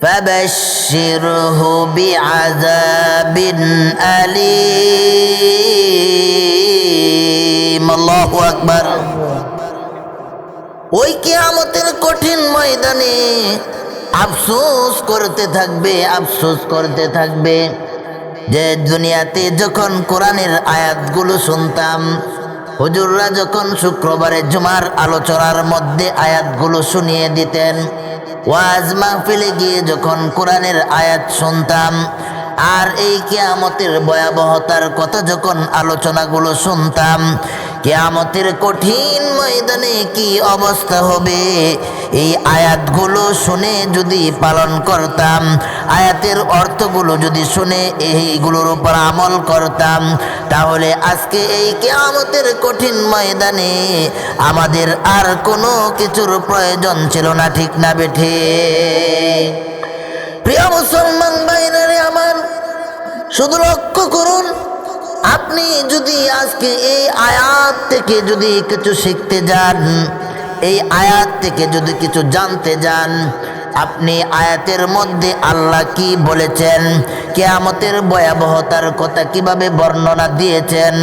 فبشره بعذاب أليم الله أكبر ওই কিয়ামতের কঠিন ময়দানে আফসোস করতে থাকবে যে দুনিয়াতে যখন কোরআনের আয়াতগুলো শুনতাম, হুজুররা যখন শুক্রবারে জুমার আলোচনার মধ্যে আয়াতগুলো শুনিয়ে দিতেন, ওয়াজ মাহফিলে গিয়ে যখন কোরআনের আয়াত শুনতাম, আর এই কিয়ামতের ভয়াবহতার কথা যখন আলোচনাগুলো শুনতাম, কিয়ামতের কঠিন ময়দানে কি অবস্থা হবে, এই আয়াতগুলো শুনে যদি পালন করতাম, আয়াতের অর্থগুলো যদি শুনে এইগুলোর উপর আমল করতাম, তাহলে আজকে এই কিয়ামতের কঠিন ময়দানে আমাদের আর কোনো কিছুর প্রয়োজন ছিল না। ঠিক না বেঠে? প্রিয় মুসলমান ভাইরা আমার, শুধু লক্ষ্য করুন, আপনি যদি আজকে এই আয়াত থেকে যদি কিছু শিখতে যান, এই আয়াত থেকে যদি কিছু জানতে যান, আপনি আয়াতের মধ্যে আল্লাহ কি বলেছেন, কিয়ামতের ভয়াবহতার কথা কিভাবে বর্ণনা দিয়েছেন,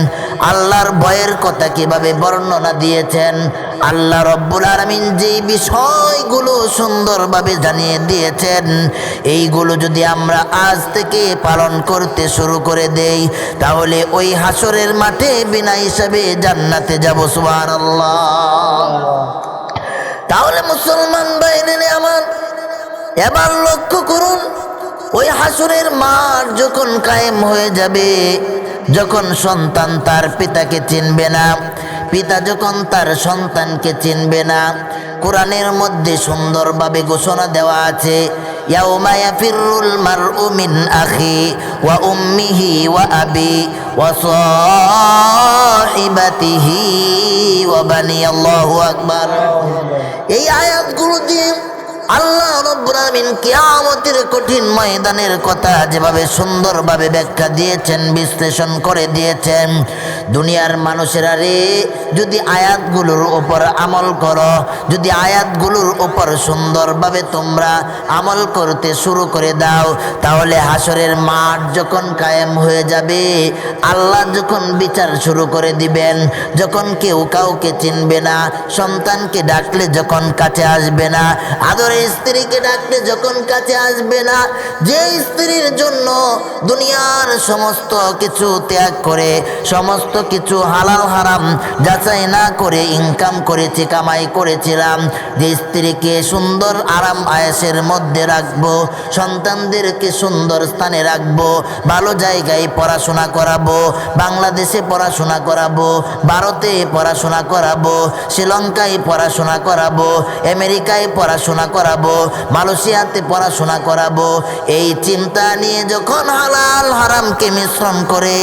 আল্লাহর ভয়ের কথা কিভাবে বর্ণনা দিয়েছেন, আল্লাহ রব্বুল আলামিন যে বিষয়গুলো সুন্দরভাবে জানিয়ে দিয়েছেন, এইগুলো যদি আমরা আজ থেকে পালন করতে শুরু করে দেই, তাহলে ওই হাসরের মাঠে বিনা হিসাবে জান্নাতে যাব। সুবহানাল্লাহ। তাহলে মুসলমান ভাইরা আমার, এবার লক্ষ্য করুন, ওই হাসরের মাঠ যখন কায়েম হয়ে যাবে, যখন সন্তান তার পিতাকে চিনবে না, পিতা যখন তার সন্তানকে চিনবে না, কোরআনের মধ্যে সুন্দরভাবে ঘোষণা দেওয়া আছে, ইয়াউমা ইয়াফিরুল মারউ মিন আখি ওয়া উম্মিহি ওয়া আবি ওয়া সাহিবাতিহি ওয়া বানি। আল্লাহু আকবার। এই আয়াতগুলো দিয়ে আল্লাহ রাব্বুল আলামিন কিয়ামতের কঠিন ময়দানের কথা যেভাবে সুন্দরভাবে ব্যাখ্যা দিয়েছেন, বিশ্লেষণ করে দিয়েছেন, দুনিয়ার মানুষেরা রে, যদি আয়াতগুলোর উপর আমল করো, যদি আয়াতগুলোর উপর সুন্দরভাবে তোমরা আমল করতে শুরু করে দাও, তাহলে হাসরের মাঠ যখন কায়েম হয়ে যাবে, আল্লাহ যখন বিচার শুরু করে দিবেন, যখন কেউ কাউকে চিনবে না, সন্তানকে ডাকলে যখন কাছে আসবে না, আদরের স্ত্রীকে ডাকলে যখন কাছে আসবে না, যে স্ত্রীর জন্য দুনিয়ার সমস্ত কিছু ত্যাগ করে, সমস্ত কিছু হালাল হারাম যাচাই না করে ইনকাম করেছি, কামাই করেছিলাম, যে স্ত্রীকে সুন্দর আরাম আয়েশের মধ্যে রাখবো, সন্তানদেরকে সুন্দর স্থানে রাখবো, ভালো জায়গায় পড়াশোনা করাবো, বাংলাদেশে পড়াশোনা করাবো, ভারতে পড়াশোনা করাবো, শ্রীলঙ্কায় পড়াশোনা করাবো, আমেরিকায় পড়াশোনা করাবো, মালয়েশিয়াতে পড়াশোনা করাবো, এই চিন্তা নিয়ে যখন হালাল হারামকে মিশ্রণ করে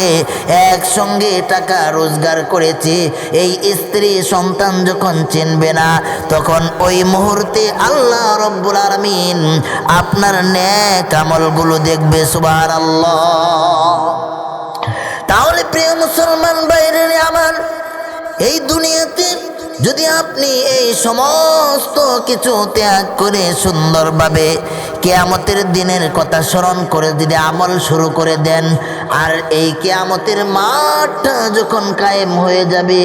একসঙ্গে টাকা রোজগার করেছি, এই স্ত্রী সন্তান যখন চিনবে না, তখন ওই মুহূর্তে আল্লাহ রব্বুল আলামিন আপনার নেক আমলগুলো দেখবে। সুবহানাল্লাহ। তাহলে প্রিয় মুসলমান ভাইরা আমার, এই দুনিয়াতে যদি আপনি এই সমস্ত কিছু ত্যাগ করে সুন্দরভাবে কিয়ামতের দিনের কথা স্মরণ করে যদি আমল শুরু করে দেন, আর এই কিয়ামতের মাঠটা যখন কায়েম হয়ে যাবে,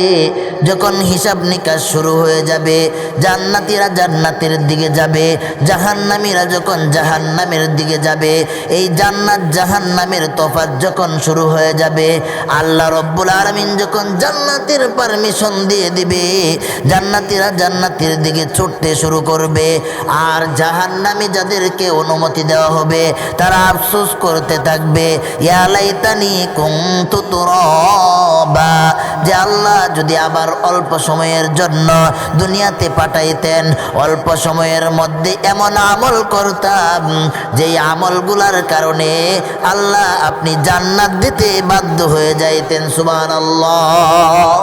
যখন হিসাব নিকাশ শুরু হয়ে যাবে, জান্নাতীরা জান্নাতের দিকে যাবে, জাহান্নামীরা যখন জাহান্নামের দিকে যাবে, এই জান্নাত জাহান্নামের তফাৎ যখন শুরু হয়ে যাবে, আল্লাহ রব্বুল আলামিন যখন জান্নাতের পারমিশন দিয়ে দিবে, জান্নাতীরা জান্নাতের দিকে ছুটতে শুরু করবে, আর জাহান্নামী যাদেরকে অনুমতি দেওয়া হবে, তারা আফসোস করতে থাকবে, ইয়া লাইতানি কুনতু তুরাবা, যে আল্লাহ যদি আবার অল্প সময়ের জন্য দুনিয়াতে পাঠাইতেন, অল্প সময়ের মধ্যে এমন আমল করতাম যেই আমলগুলার কারণে আল্লাহ আপনি জান্নাত দিতে বাধ্য হয়ে যাইতেন। সুবহানাল্লাহ।